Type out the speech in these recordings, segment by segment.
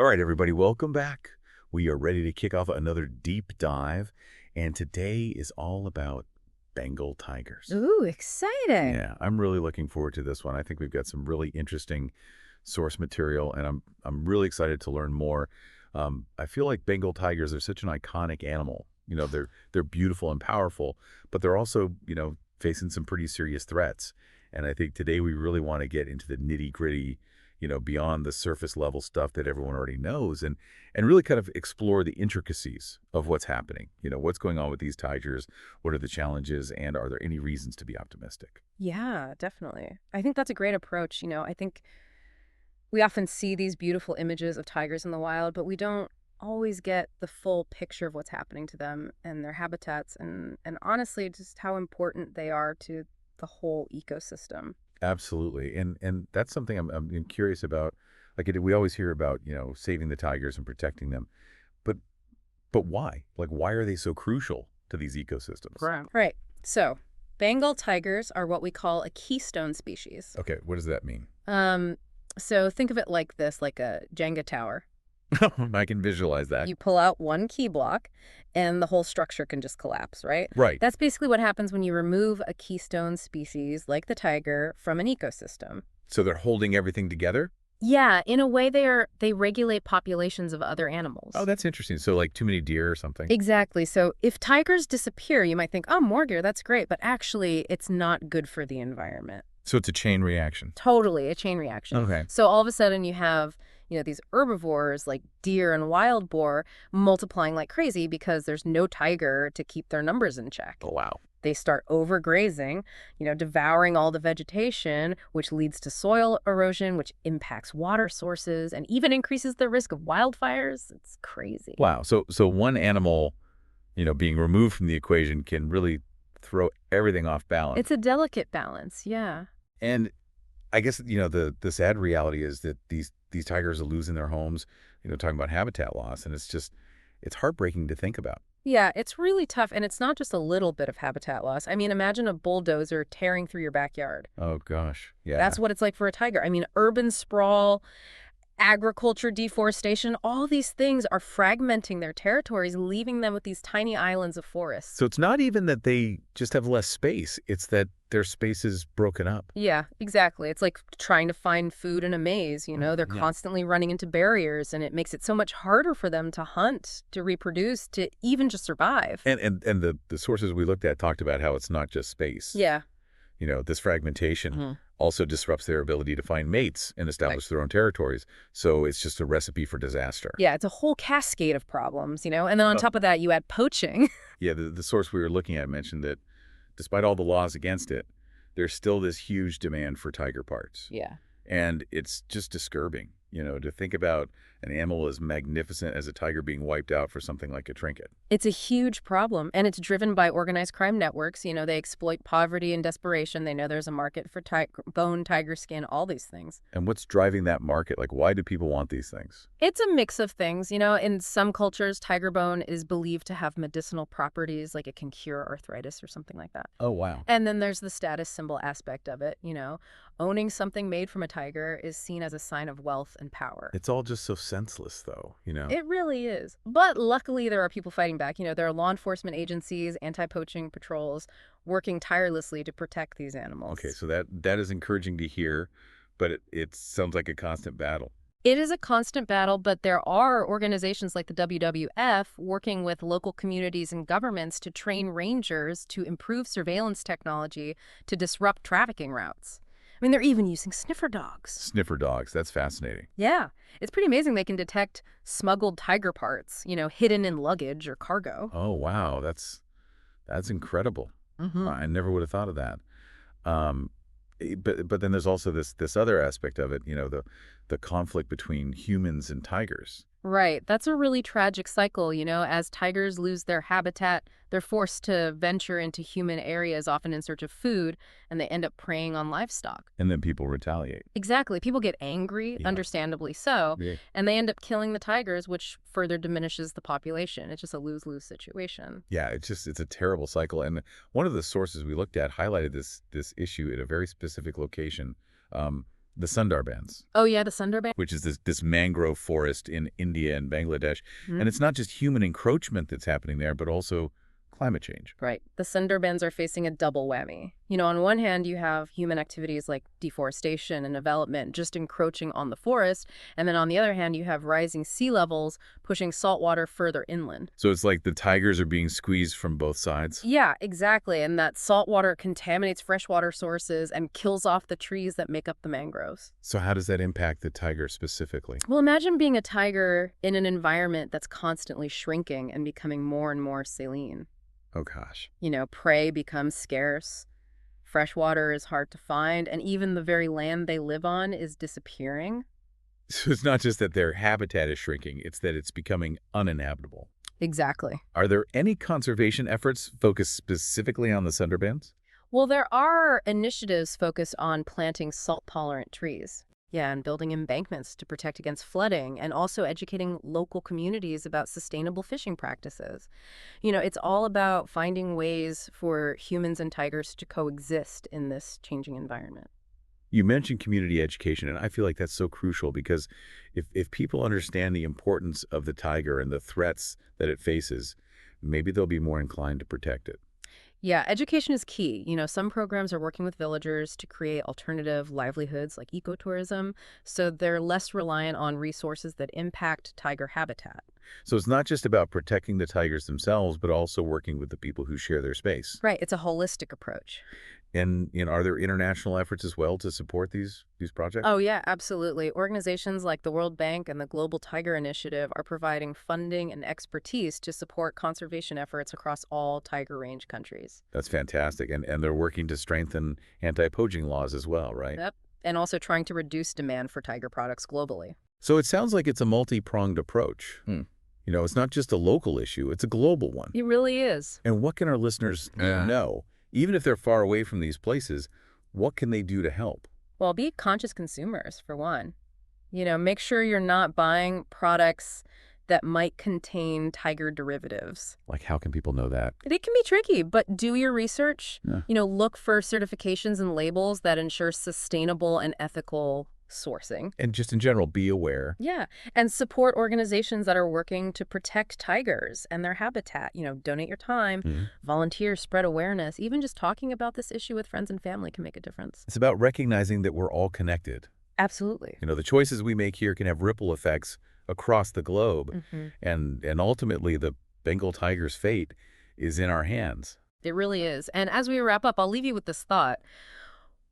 All right, everybody, welcome back. We are ready to kick off another deep dive, and today is all about Bengal tigers. Ooh, exciting. Yeah, I'm really looking forward to this one. I think we've got some really interesting source material, and I'm really excited to learn more. I feel like Bengal tigers are such an iconic animal. They're beautiful and powerful, but they're also, facing some pretty serious threats. And I think today we really want to get into the nitty-gritty, beyond the surface level stuff that everyone already knows, and really kind of explore the intricacies of what's happening. What's going on with these tigers, what are the challenges, and are there any reasons to be optimistic? Yeah, definitely. I think that's a great approach. I think we often see these beautiful images of tigers in the wild, but we don't always get the full picture of what's happening to them and their habitats and honestly just how important they are to the whole ecosystem. Absolutely, and that's something I'm curious about. Like we always hear about, saving the tigers and protecting them, but why? Like, why are they so crucial to these ecosystems? Right. So, Bengal tigers are what we call a keystone species. Okay, what does that mean? Um, so think of it like this, like a Jenga tower. I can visualize that. You pull out one key block and the whole structure can just collapse, right? Right. That's basically what happens when you remove a keystone species like the tiger from an ecosystem. So they're holding everything together? Yeah, in a way they regulate populations of other animals. Oh, that's interesting. So like too many deer or something? Exactly. So if tigers disappear, you might think, "Oh, more deer, that's great," but actually it's not good for the environment. So it's a chain reaction. Totally, a chain reaction. Okay. So all of a sudden you have, these herbivores like deer and wild boar multiplying like crazy because there's no tiger to keep their numbers in check. Oh, wow. They start overgrazing, devouring all the vegetation, which leads to soil erosion, which impacts water sources and even increases the risk of wildfires. It's crazy. Wow. So one animal, being removed from the equation can really throw everything off balance. It's a delicate balance, yeah. And I guess, the sad reality is that these tigers are losing their homes, talking about habitat loss, and it's heartbreaking to think about. Yeah, it's really tough, and it's not just a little bit of habitat loss. I mean, imagine a bulldozer tearing through your backyard. Oh, gosh. Yeah. That's what it's like for a tiger. I mean, urban sprawl, agriculture, deforestation, all these things are fragmenting their territories, leaving them with these tiny islands of forest. So it's not even that they just have less space. It's that their space is broken up. Yeah, exactly. It's like trying to find food in a maze, They're Yeah. constantly running into barriers, and it makes it so much harder for them to hunt, to reproduce, to even just survive. And the sources we looked at talked about how it's not just space. Yeah. This fragmentation Mhm. also disrupts their ability to find mates and establish their own territories. So it's just a recipe for disaster. Yeah, it's a whole cascade of problems, And then on top of that, you add poaching. Yeah, the source we were looking at mentioned that despite all the laws against it, there's still this huge demand for tiger parts. Yeah. And it's just disturbing, to think about an animal as magnificent as a tiger being wiped out for something like a trinket. It's a huge problem, and it's driven by organized crime networks. They exploit poverty and desperation. They know there's a market for bone, tiger skin, all these things. And what's driving that market? Like, why do people want these things? It's a mix of things. In some cultures, tiger bone is believed to have medicinal properties, like it can cure arthritis or something like that. Oh, wow. And then there's the status symbol aspect of it. Owning something made from a tiger is seen as a sign of wealth and power. It's all just so senseless, though, It really is. But luckily, there are people fighting back. There are law enforcement agencies, anti-poaching patrols working tirelessly to protect these animals. Okay, so that is encouraging to hear, but it sounds like a constant battle. It is a constant battle, but there are organizations like the WWF working with local communities and governments to train rangers to improve surveillance technology to disrupt trafficking routes. I mean, they're even using sniffer dogs. Sniffer dogs, that's fascinating. Yeah, it's pretty amazing they can detect smuggled tiger parts, hidden in luggage or cargo. Oh, wow, that's incredible. Mm-hmm. I never would have thought of that. But then there's also this other aspect of it, the conflict between humans and tigers. Right. That's a really tragic cycle, as tigers lose their habitat, they're forced to venture into human areas, often in search of food, and they end up preying on livestock. And then people retaliate. Exactly. People get angry, Yeah. understandably so, Yeah. and they end up killing the tigers, which further diminishes the population. It's just a lose-lose situation. Yeah, it's a terrible cycle. And one of the sources we looked at highlighted this issue at a very specific location. The Sundarbans, Oh yeah, the Sundarbans. which is this mangrove forest in India and Bangladesh. Mhm. And it's not just human encroachment that's happening there, but also climate change. Right. The Sundarbans are facing a double whammy. On one hand, you have human activities like deforestation and development just encroaching on the forest. And then on the other hand, you have rising sea levels pushing saltwater further inland. So it's like the tigers are being squeezed from both sides. Yeah, exactly. And that saltwater contaminates freshwater sources and kills off the trees that make up the mangroves. So how does that impact the tiger specifically? Well, imagine being a tiger in an environment that's constantly shrinking and becoming more and more saline. Oh, gosh. Prey becomes scarce, fresh water is hard to find, and even the very land they live on is disappearing. So it's not just that their habitat is shrinking, it's that it's becoming uninhabitable. Exactly. Are there any conservation efforts focused specifically on the Sundarbans? Well, there are initiatives focused on planting salt-tolerant trees. Yeah, and building embankments to protect against flooding, and also educating local communities about sustainable fishing practices. It's all about finding ways for humans and tigers to coexist in this changing environment. You mentioned community education, and I feel like that's so crucial because if people understand the importance of the tiger and the threats that it faces, maybe they'll be more inclined to protect it. Yeah, education is key. Some programs are working with villagers to create alternative livelihoods like ecotourism, so they're less reliant on resources that impact tiger habitat. So it's not just about protecting the tigers themselves, but also working with the people who share their space. Right, it's a holistic approach. And are there international efforts as well to support these projects? Oh, yeah, absolutely. Organizations like the World Bank and the Global Tiger Initiative are providing funding and expertise to support conservation efforts across all tiger range countries. That's fantastic. And they're working to strengthen anti-poaching laws as well, right? Yep. And also trying to reduce demand for tiger products globally. So it sounds like it's a multi-pronged approach. It's not just a local issue, it's a global one. It really is. And what can our listeners know? Even if they're far away from these places, what can they do to help? Well, be conscious consumers, for one. Make sure you're not buying products that might contain tiger derivatives. Like, how can people know that? It can be tricky, but do your research. Yeah. Look for certifications and labels that ensure sustainable and ethical sourcing. And just in general, be aware. Yeah, and support organizations that are working to protect tigers and their habitat. Donate your time, volunteer, spread awareness. Even just talking about this issue with friends and family can make a difference. It's about recognizing that we're all connected. Absolutely. The choices we make here can have ripple effects across the globe. And ultimately, the Bengal tiger's fate is in our hands. It really is. And as we wrap up, I'll leave you with this thought.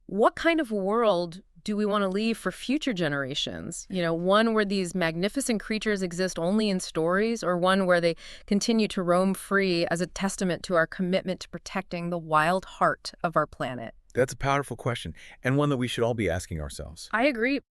What kind of world do we want to leave for future generations? One where these magnificent creatures exist only in stories, or one where they continue to roam free as a testament to our commitment to protecting the wild heart of our planet? That's a powerful question, and one that we should all be asking ourselves. I agree.